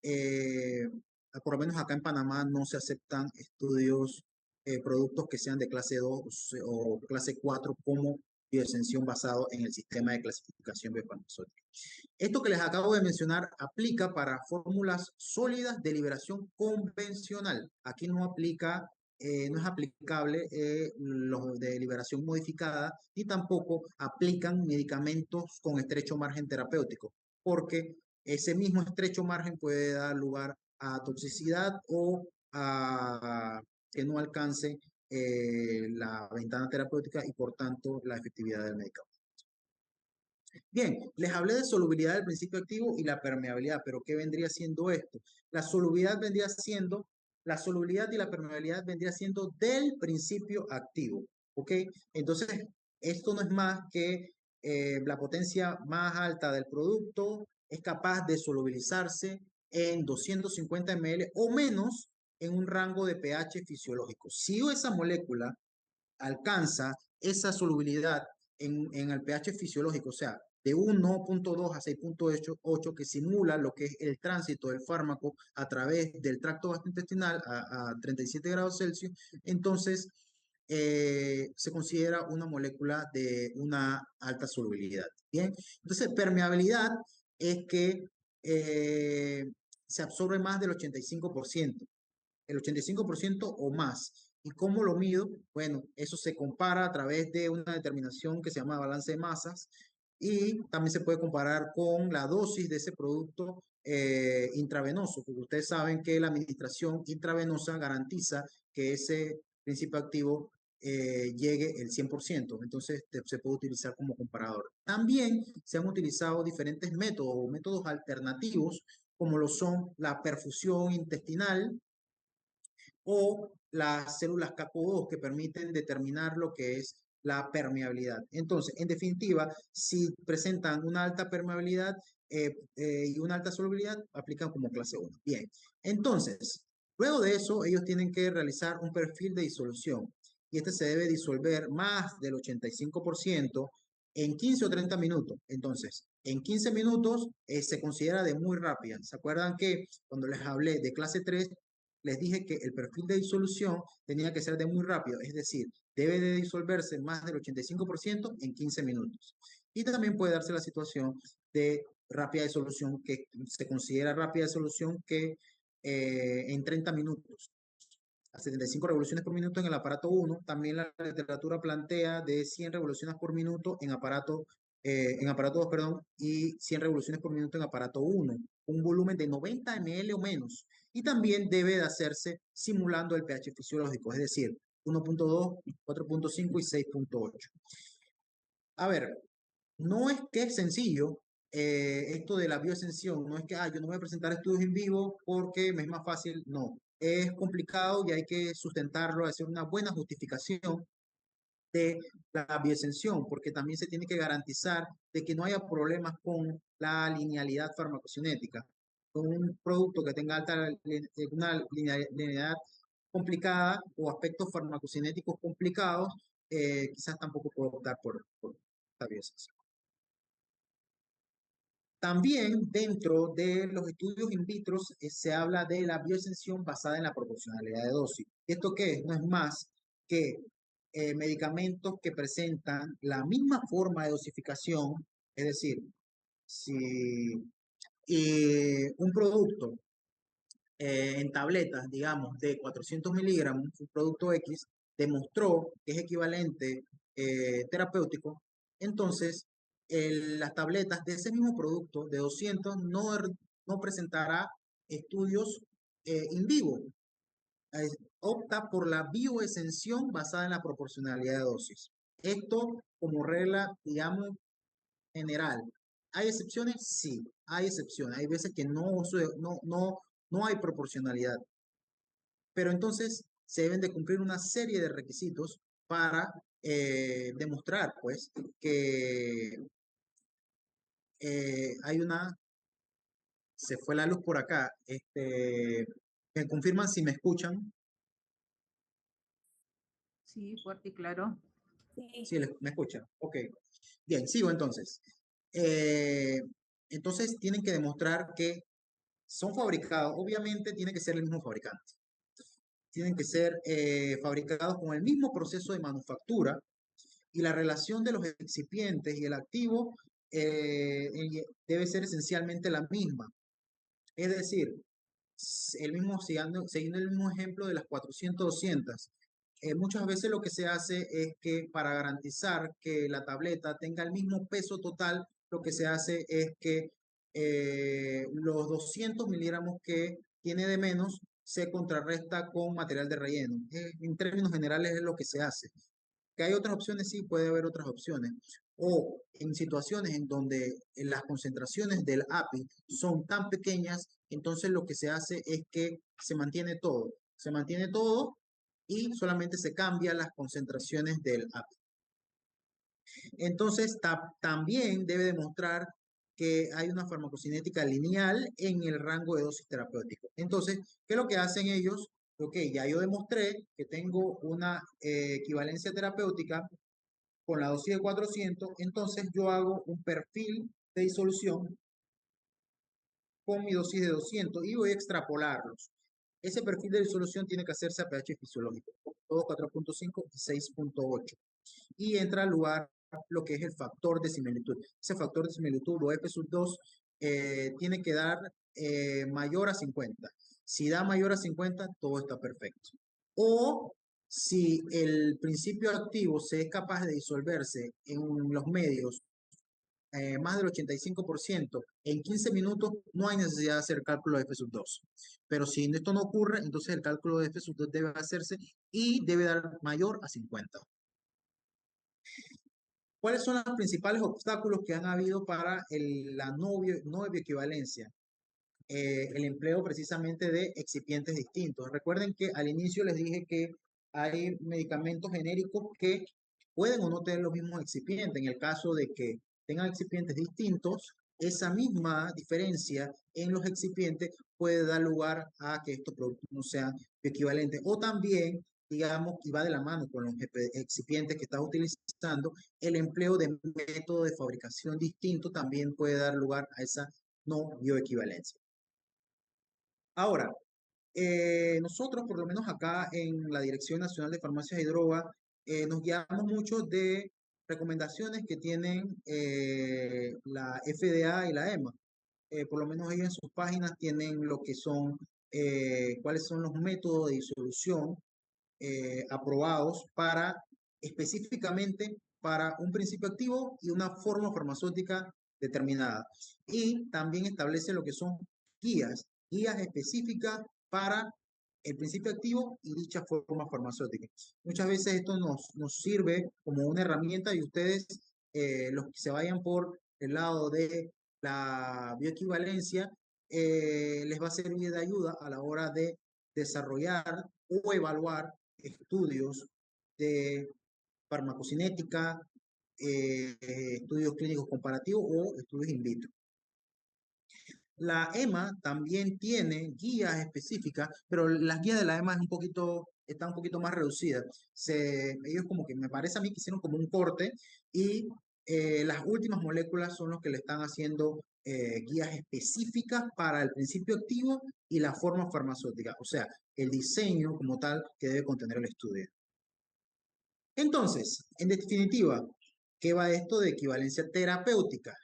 eh, por lo menos acá en Panamá no se aceptan estudios, productos que sean de clase 2 o clase 4 como bioascensión basado en el sistema de clasificación biofarmacéutica. Esto que les acabo de mencionar aplica para fórmulas sólidas de liberación convencional. Aquí no aplica, no es aplicable los de liberación modificada ni tampoco aplican medicamentos con estrecho margen terapéutico, porque ese mismo estrecho margen puede dar lugar a toxicidad o a que no alcance la ventana terapéutica y por tanto la efectividad del medicamento. Bien, les hablé de solubilidad del principio activo y la permeabilidad, pero ¿qué vendría siendo esto? La solubilidad vendría siendo, la solubilidad y la permeabilidad vendría siendo del principio activo, ¿ok? Entonces, esto no es más que la potencia más alta del producto es capaz de solubilizarse en 250 ml o menos en un rango de pH fisiológico. Si esa molécula alcanza esa solubilidad en el pH fisiológico, o sea, de 1.2 a 6.8, que simula lo que es el tránsito del fármaco a través del tracto gastrointestinal a 37 grados Celsius, entonces se considera una molécula de una alta solubilidad. Bien, entonces permeabilidad es que se absorbe más del 85%, el 85% o más. ¿Y cómo lo mido? Bueno, eso se compara a través de una determinación que se llama balance de masas y también se puede comparar con la dosis de ese producto intravenoso, porque ustedes saben que la administración intravenosa garantiza que ese principio activo llegue el 100%, entonces se puede utilizar como comparador. También se han utilizado diferentes métodos o métodos alternativos, como lo son la perfusión intestinal, o las células CAPO2 que permiten determinar lo que es la permeabilidad. Entonces, en definitiva, si presentan una alta permeabilidad y una alta solubilidad, aplican como clase 1. Bien, entonces, Luego de eso, ellos tienen que realizar un perfil de disolución y este se debe disolver más del 85% en 15 o 30 minutos. Entonces, en 15 minutos se considera de muy rápida. ¿Se acuerdan que cuando les hablé de clase 3 les dije que el perfil de disolución tenía que ser de muy rápido? Es decir, debe de disolverse más del 85% en 15 minutos. Y también puede darse la situación de rápida disolución, que se considera rápida disolución que en 30 minutos, a 75 revoluciones por minuto en el aparato 1. También la literatura plantea de 100 revoluciones por minuto en aparato 2, perdón, y 100 revoluciones por minuto en aparato 1, un volumen de 90 ml o menos. Y también debe de hacerse simulando el pH fisiológico, es decir, 1.2, 4.5 y 6.8. A ver, no es que es sencillo esto de la bioascensión, no es que yo no voy a presentar estudios en vivo porque me es más fácil, no. Es complicado y hay que sustentarlo, hacer una buena justificación de la bioascensión, porque también se tiene que garantizar de que no haya problemas con la linealidad farmacocinética. Con un producto que tenga una linealidad complicada o aspectos farmacocinéticos complicados, quizás tampoco puedo optar por la bioascensión. También dentro de los estudios in vitro se habla de la bioascensión basada en la proporcionalidad de dosis. ¿Esto qué es? No es más que medicamentos que presentan la misma forma de dosificación, es decir, si un producto en tabletas, digamos, de 400 miligramos, un producto X, demostró que es equivalente terapéutico, entonces las tabletas de ese mismo producto de 200 no presentará estudios in vivo. Opta por la bioascensión basada en la proporcionalidad de dosis. Esto como regla, digamos, general. ¿Hay excepciones? Sí, hay excepciones. Hay veces que no hay proporcionalidad, pero entonces se deben de cumplir una serie de requisitos para demostrar, pues, que hay una, se fue la luz por acá, me confirman si me escuchan. Sí, fuerte y claro. Sí, me escuchan. Ok. Bien, sigo entonces. Eh, entonces tienen que demostrar que son fabricados, obviamente tiene que ser el mismo fabricante. Tienen que ser fabricados con el mismo proceso de manufactura y la relación de los excipientes y el activo debe ser esencialmente la misma. Es decir, siguiendo el mismo ejemplo de las 400-200, muchas veces lo que se hace es que para garantizar que la tableta tenga el mismo peso total, lo que se hace es que los 200 miligramos que tiene de menos se contrarresta con material de relleno. En términos generales es lo que se hace. ¿Que hay otras opciones? Sí, puede haber otras opciones. O en situaciones en donde las concentraciones del API son tan pequeñas, entonces lo que se hace es que se mantiene todo. Se mantiene todo y solamente se cambian las concentraciones del API. Entonces, también debe demostrar que hay una farmacocinética lineal en el rango de dosis terapéutico. Entonces, ¿qué es lo que hacen ellos? Ok, ya yo demostré que tengo una equivalencia terapéutica con la dosis de 400, entonces yo hago un perfil de disolución con mi dosis de 200 y voy a extrapolarlos. Ese perfil de disolución tiene que hacerse a pH fisiológico, todos 4.5 y 6.8. Y entra al lugar lo que es el factor de similitud. Ese factor de similitud, o F sub 2, tiene que dar mayor a 50. Si da mayor a 50, todo está perfecto. O si el principio activo se es capaz de disolverse en los medios más del 85% en 15 minutos, no hay necesidad de hacer cálculo de F sub 2. Pero si esto no ocurre, entonces el cálculo de F sub 2 debe hacerse y debe dar mayor a 50. ¿Cuáles son los principales obstáculos que han habido para la no bioequivalencia? El empleo precisamente de excipientes distintos. Recuerden que al inicio les dije que hay medicamentos genéricos que pueden o no tener los mismos excipientes. En el caso de que tengan excipientes distintos, esa misma diferencia en los excipientes puede dar lugar a que estos productos no sean equivalentes. O también, digamos, y va de la mano con los excipientes que estás utilizando, el empleo de método de fabricación distinto también puede dar lugar a esa no bioequivalencia. Ahora, nosotros, por lo menos acá en la Dirección Nacional de Farmacias y Drogas, nos guiamos mucho de recomendaciones que tienen la FDA y la EMA. Por lo menos ellos en sus páginas tienen lo que son, cuáles son los métodos de disolución aprobados para específicamente para un principio activo y una forma farmacéutica determinada. Y también establece lo que son guías específicas para el principio activo y dicha forma farmacéutica. Muchas veces esto nos sirve como una herramienta y ustedes, los que se vayan por el lado de la bioequivalencia, les va a servir de ayuda a la hora de desarrollar o evaluar estudios de farmacocinética, estudios clínicos comparativos o estudios in vitro. La EMA también tiene guías específicas, pero las guías de la EMA están un poquito más reducidas. Ellos como que me parece a mí que hicieron como un corte y las últimas moléculas son los que le están haciendo guías específicas para el principio activo y la forma farmacéutica, o sea, el diseño como tal que debe contener el estudio. Entonces, en definitiva, ¿qué va esto de equivalencia terapéutica?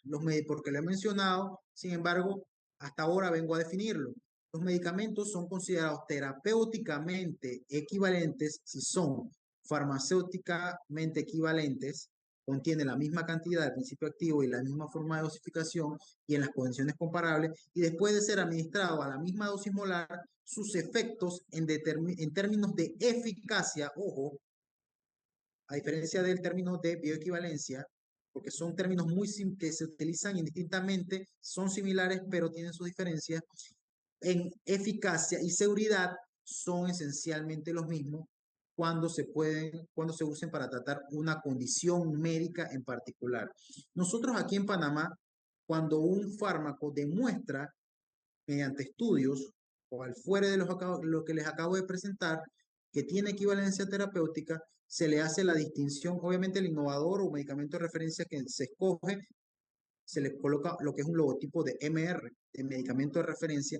Porque lo he mencionado, sin embargo, hasta ahora vengo a definirlo. Los medicamentos son considerados terapéuticamente equivalentes si son farmacéuticamente equivalentes, contienen la misma cantidad de principio activo y la misma forma de dosificación y en las condiciones comparables, y después de ser administrado a la misma dosis molar, sus efectos en términos de eficacia, ojo, a diferencia del término de bioequivalencia, porque son términos que se utilizan indistintamente, son similares, pero tienen sus diferencias, en eficacia y seguridad son esencialmente los mismos cuando se usen para tratar una condición médica en particular. Nosotros aquí en Panamá, cuando un fármaco demuestra mediante estudios o al fuera de lo que les acabo de presentar, que tiene equivalencia terapéutica, se le hace la distinción, obviamente el innovador o medicamento de referencia que se escoge, se le coloca lo que es un logotipo de MR, de medicamento de referencia,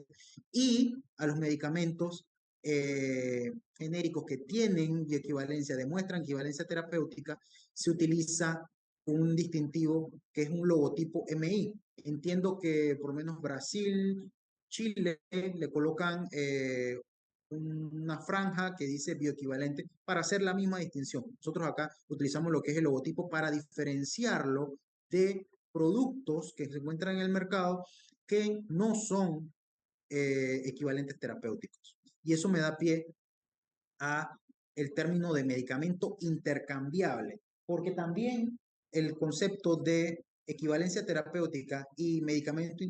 y a los medicamentos genéricos que tienen equivalencia, demuestran equivalencia terapéutica, se utiliza un distintivo que es un logotipo MI. Entiendo que por lo menos Brasil, Chile le colocan una franja que dice bioequivalente para hacer la misma distinción. Nosotros acá utilizamos lo que es el logotipo para diferenciarlo de productos que se encuentran en el mercado que no son equivalentes terapéuticos. Y eso me da pie a el término de medicamento intercambiable, porque también el concepto de equivalencia terapéutica y medicamento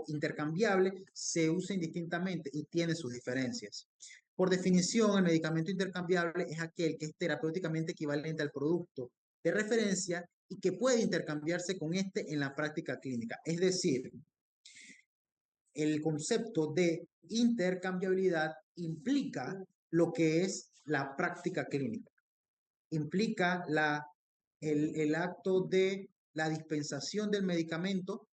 intercambiable se usa indistintamente y tiene sus diferencias. Por definición, el medicamento intercambiable es aquel que es terapéuticamente equivalente al producto de referencia y que puede intercambiarse con este en la práctica clínica. Es decir, el concepto de intercambiabilidad implica lo que es la práctica clínica. Implica el acto de la dispensación del medicamento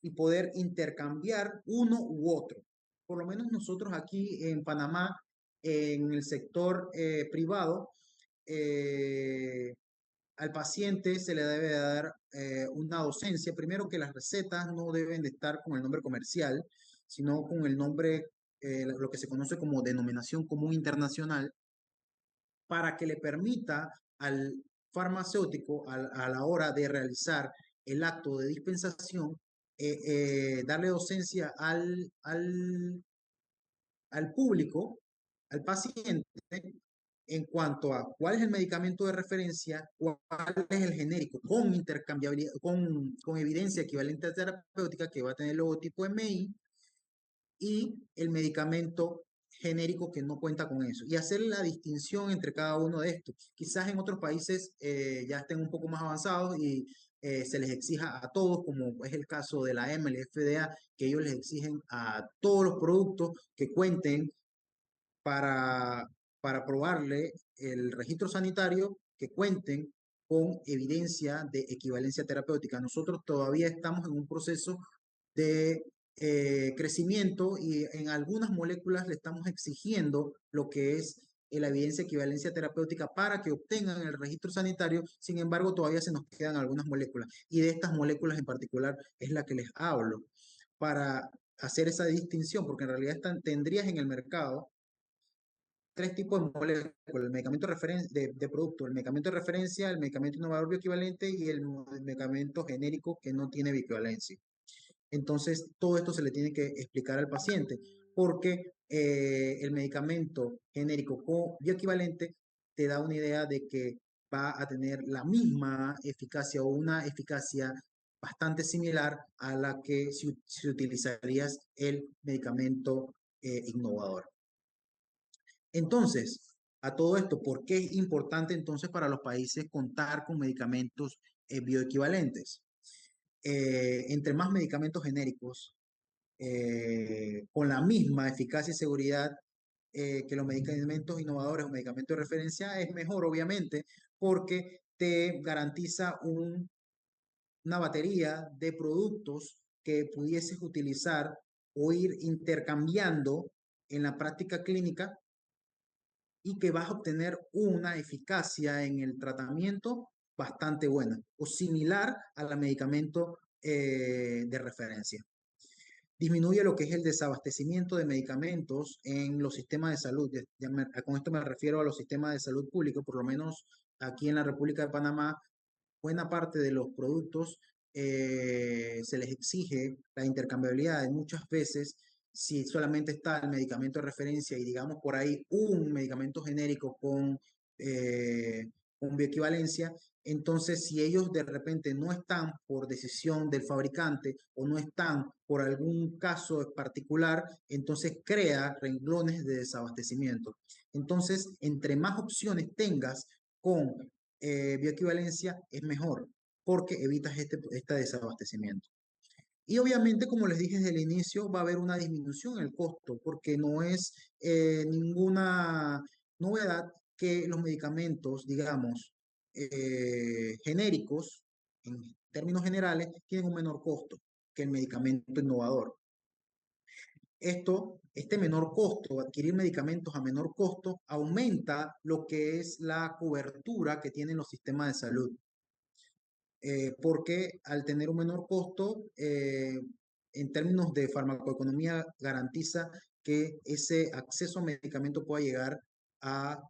y poder intercambiar uno u otro. Por lo menos nosotros aquí en Panamá, en el sector privado, al paciente se le debe dar una docencia. Primero que las recetas no deben de estar con el nombre comercial, sino con el nombre, lo que se conoce como denominación común internacional, para que le permita al farmacéutico a la hora de realizar el acto de dispensación, darle docencia al público, al paciente, en cuanto a cuál es el medicamento de referencia, cuál es el genérico con intercambiabilidad, con evidencia equivalente a terapéutica que va a tener el logotipo MI y el medicamento genérico que no cuenta con eso. Y hacer la distinción entre cada uno de estos. Quizás en otros países ya estén un poco más avanzados y se les exija a todos, como es el caso de la EMA y la FDA, que ellos les exigen a todos los productos que cuenten para, para probarle el registro sanitario, que cuenten con evidencia de equivalencia terapéutica. Nosotros todavía estamos en un proceso de crecimiento y en algunas moléculas le estamos exigiendo lo que es la evidencia de equivalencia terapéutica para que obtengan el registro sanitario. Sin embargo, todavía se nos quedan algunas moléculas y de estas moléculas en particular es la que les hablo para hacer esa distinción, porque en realidad tendrías en el mercado tres tipos de moléculas: el medicamento de producto, el medicamento de referencia, el medicamento innovador bioequivalente y el medicamento genérico que no tiene bioequivalencia. Entonces, todo esto se le tiene que explicar al paciente, porque el medicamento genérico bioequivalente te da una idea de que va a tener la misma eficacia o una eficacia bastante similar a la que si utilizarías el medicamento innovador. Entonces, a todo esto, ¿por qué es importante entonces para los países contar con medicamentos bioequivalentes? Entre más medicamentos genéricos con la misma eficacia y seguridad que los medicamentos innovadores o medicamentos de referencia, es mejor, obviamente, porque te garantiza una batería de productos que pudieses utilizar o ir intercambiando en la práctica clínica y que vas a obtener una eficacia en el tratamiento bastante buena o similar al medicamento de referencia. Disminuye lo que es el desabastecimiento de medicamentos en los sistemas de salud. Con esto me refiero a los sistemas de salud públicos, por lo menos aquí en la República de Panamá, buena parte de los productos se les exige la intercambiabilidad. Y muchas veces, si solamente está el medicamento de referencia y digamos por ahí un medicamento genérico con bioequivalencia, entonces si ellos de repente no están por decisión del fabricante o no están por algún caso particular, entonces crea renglones de desabastecimiento. Entonces, entre más opciones tengas con bioequivalencia es mejor porque evitas este desabastecimiento. Y obviamente, como les dije desde el inicio, va a haber una disminución en el costo porque no es ninguna novedad que los medicamentos, digamos, genéricos, en términos generales, tienen un menor costo que el medicamento innovador. Este menor costo, adquirir medicamentos a menor costo, aumenta lo que es la cobertura que tienen los sistemas de salud. Porque al tener un menor costo, en términos de farmacoeconomía, garantiza que ese acceso a medicamento pueda llegar a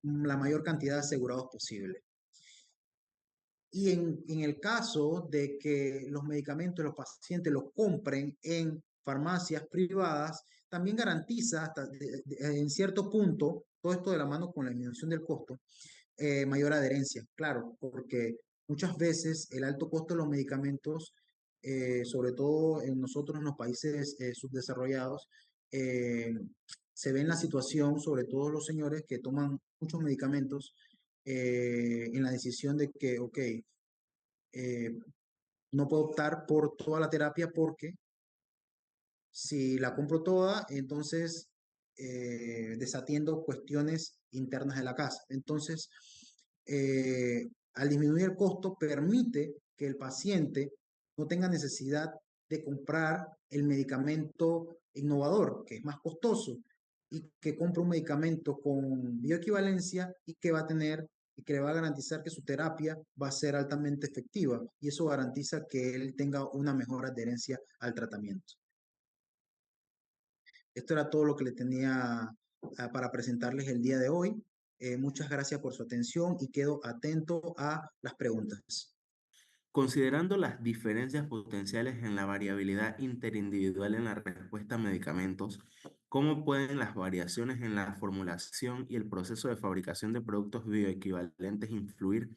la mayor cantidad de asegurados posible. Y en el caso de que los medicamentos los pacientes los compren en farmacias privadas, también garantiza en cierto punto, todo esto de la mano con la disminución del costo, mayor adherencia, claro, porque muchas veces el alto costo de los medicamentos, sobre todo en nosotros, en los países subdesarrollados, se ve en la situación, sobre todo los señores que toman muchos medicamentos, en la decisión de que, ok, no puedo optar por toda la terapia porque si la compro toda, entonces desatiendo cuestiones internas de la casa. Entonces, al disminuir el costo, permite que el paciente no tenga necesidad de comprar el medicamento innovador, que es más costoso, y que compre un medicamento con bioequivalencia y que va a tener y que le va a garantizar que su terapia va a ser altamente efectiva y eso garantiza que él tenga una mejor adherencia al tratamiento. Esto era todo lo que le tenía para presentarles el día de hoy. Muchas gracias por su atención y quedo atento a las preguntas. Considerando las diferencias potenciales en la variabilidad interindividual en la respuesta a medicamentos, ¿cómo pueden las variaciones en la formulación y el proceso de fabricación de productos bioequivalentes influir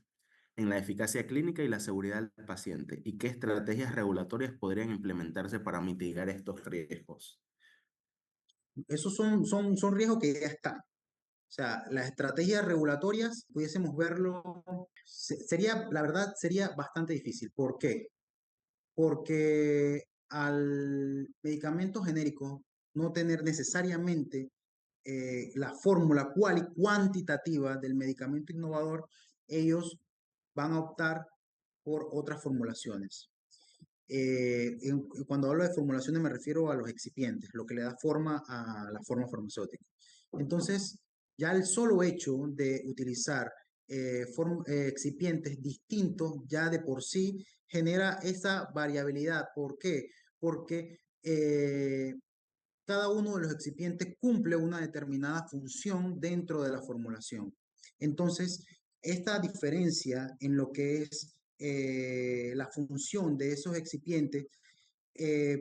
en la eficacia clínica y la seguridad del paciente? ¿Y qué estrategias regulatorias podrían implementarse para mitigar estos riesgos? Esos son riesgos que ya están. O sea, las estrategias regulatorias, pudiésemos verlo Sería, la verdad, sería bastante difícil. ¿Por qué? Porque al medicamento genérico no tener necesariamente la fórmula cual y cuantitativa del medicamento innovador, ellos van a optar por otras formulaciones. Cuando hablo de formulaciones me refiero a los excipientes, lo que le da forma a la forma farmacéutica. Entonces, ya el solo hecho de utilizar excipientes distintos ya de por sí genera esa variabilidad. ¿Por qué? Porque cada uno de los excipientes cumple una determinada función dentro de la formulación. Entonces, esta diferencia en lo que es la función de esos excipientes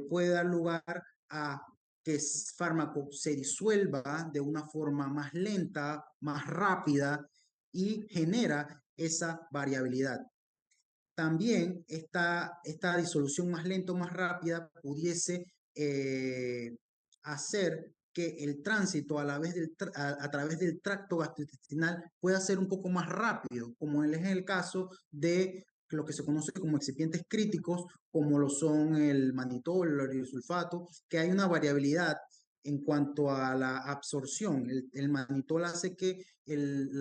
puede dar lugar a que el fármaco se disuelva de una forma más lenta, más rápida y genera esa variabilidad. También esta disolución más lenta o más rápida pudiese hacer que el tránsito a través del tracto gastrointestinal pueda ser un poco más rápido, como es el caso de lo que se conoce como excipientes críticos, como lo son el mannitol, el oriosulfato, que hay una variabilidad en cuanto a la absorción. El mannitol hace que el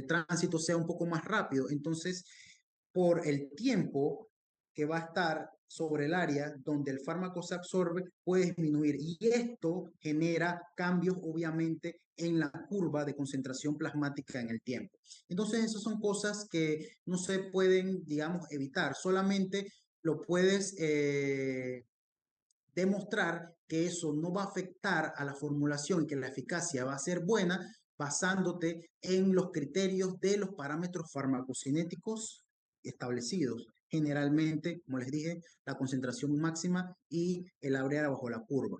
tránsito sea un poco más rápido. Entonces, por el tiempo que va a estar sobre el área donde el fármaco se absorbe, puede disminuir. Y esto genera cambios, obviamente, en la curva de concentración plasmática en el tiempo. Entonces, esas son cosas que no se pueden, digamos, evitar. Solamente lo puedes demostrar que eso no va a afectar a la formulación y que la eficacia va a ser buena basándote en los criterios de los parámetros farmacocinéticos establecidos. Generalmente, como les dije, la concentración máxima y el área bajo la curva.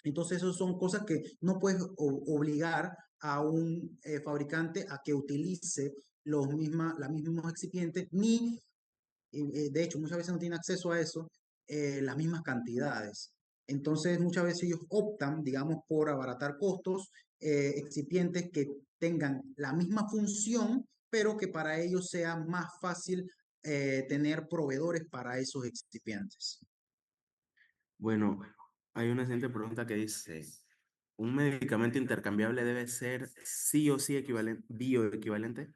Entonces, esas son cosas que no puedes obligar a un fabricante a que utilice los mismos excipientes, ni de hecho, muchas veces no tienen acceso a eso, las mismas cantidades. Entonces, muchas veces ellos optan, digamos, por abaratar costos, excipientes que tengan la misma función, pero que para ellos sea más fácil tener proveedores para esos excipientes. Bueno, hay una siguiente pregunta que dice, ¿un medicamento intercambiable debe ser sí o sí bioequivalente?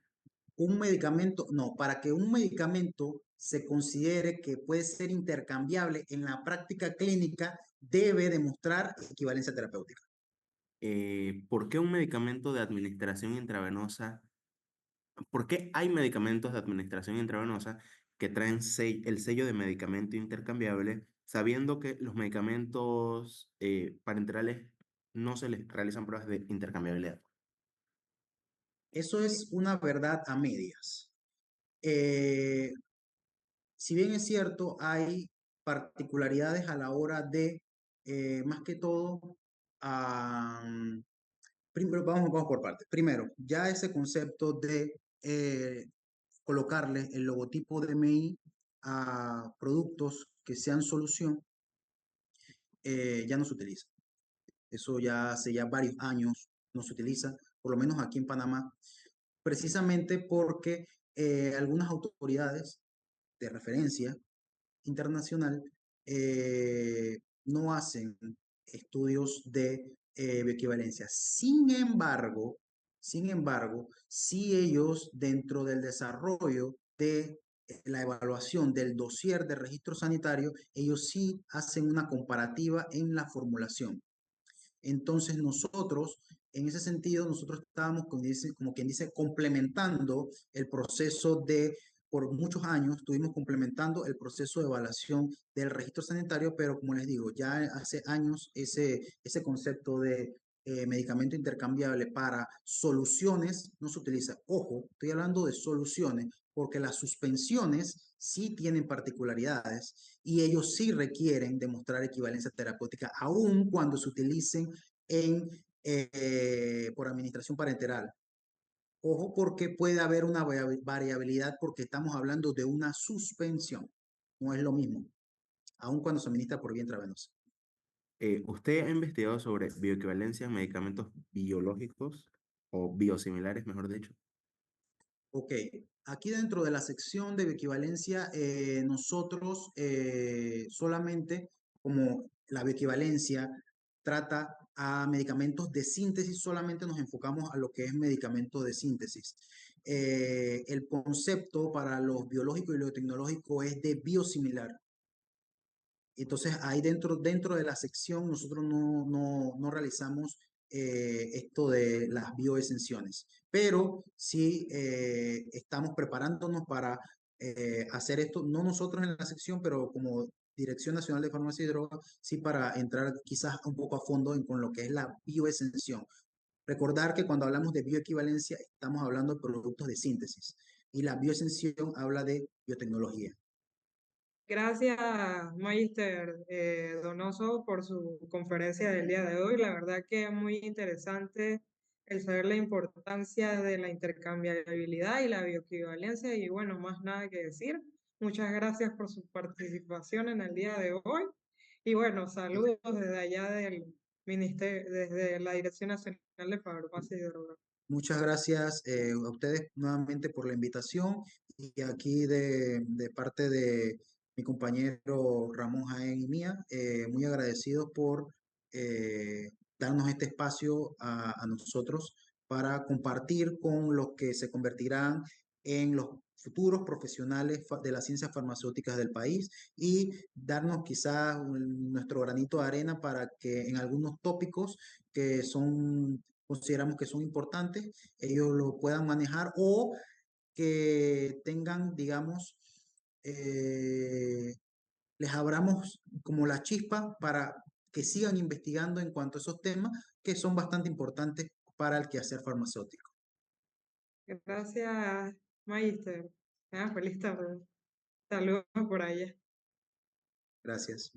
Un medicamento, no, para que un medicamento se considere que puede ser intercambiable en la práctica clínica, debe demostrar equivalencia terapéutica. ¿Por qué un medicamento de administración intravenosa ¿Por qué hay medicamentos de administración intravenosa que traen el sello de medicamento intercambiable, sabiendo que los medicamentos parenterales no se les realizan pruebas de intercambiabilidad? Eso es una verdad a medias. Eh, si bien es cierto, hay particularidades a la hora de, más que todo, primero, vamos por partes. Primero, ya ese concepto de colocarle el logotipo de MI a productos que sean solución, ya no se utiliza. Eso ya hace ya varios años no se utiliza, por lo menos aquí en Panamá, precisamente porque algunas autoridades de referencia internacional no hacen estudios de bioequivalencia. Sin embargo, si ellos dentro del desarrollo de la evaluación del dossier de registro sanitario, ellos sí hacen una comparativa en la formulación. Entonces nosotros, en ese sentido, nosotros estábamos, como quien dice, complementando el proceso por muchos años, estuvimos complementando el proceso de evaluación del registro sanitario, pero como les digo, ya hace años ese concepto de medicamento intercambiable para soluciones no se utiliza. Ojo, estoy hablando de soluciones, porque las suspensiones sí tienen particularidades y ellos sí requieren demostrar equivalencia terapéutica, aun cuando se utilicen por administración parenteral. Ojo, porque puede haber una variabilidad porque estamos hablando de una suspensión. No es lo mismo, aun cuando se administra por vía intravenosa. ¿Usted ha investigado sobre bioequivalencia en medicamentos biológicos o biosimilares, mejor dicho? Ok, aquí dentro de la sección de bioequivalencia, nosotros solamente, como la bioequivalencia trata a medicamentos de síntesis, solamente nos enfocamos a lo que es medicamento de síntesis. El concepto para los biológicos y lo tecnológico es de biosimilar. Entonces, ahí dentro de la sección nosotros no realizamos esto de las bioexenciones, pero sí estamos preparándonos para hacer esto, no nosotros en la sección, pero como Dirección Nacional de Farmacia y Drogas, sí para entrar quizás un poco a fondo con lo que es la bioexención. Recordar que cuando hablamos de bioequivalencia estamos hablando de productos de síntesis y la bioexención habla de biotecnología. Gracias, Magister Donoso, por su conferencia del día de hoy. La verdad que es muy interesante el saber la importancia de la intercambiabilidad y la bioequivalencia. Y bueno, más nada que decir. Muchas gracias por su participación en el día de hoy. Y bueno, saludos desde allá del ministerio, desde la Dirección Nacional de Farmacia y Drogas. Muchas gracias a ustedes nuevamente por la invitación y aquí de parte de mi compañero Ramón Jaén y mía, muy agradecidos por darnos este espacio a nosotros para compartir con los que se convertirán en los futuros profesionales de las ciencias farmacéuticas del país y darnos quizás nuestro granito de arena para que en algunos tópicos que consideramos que son importantes, ellos lo puedan manejar o que tengan, digamos, les abramos como la chispa para que sigan investigando en cuanto a esos temas que son bastante importantes para el quehacer farmacéutico. Gracias, Magister. Feliz tarde. Saludos por allá. Gracias.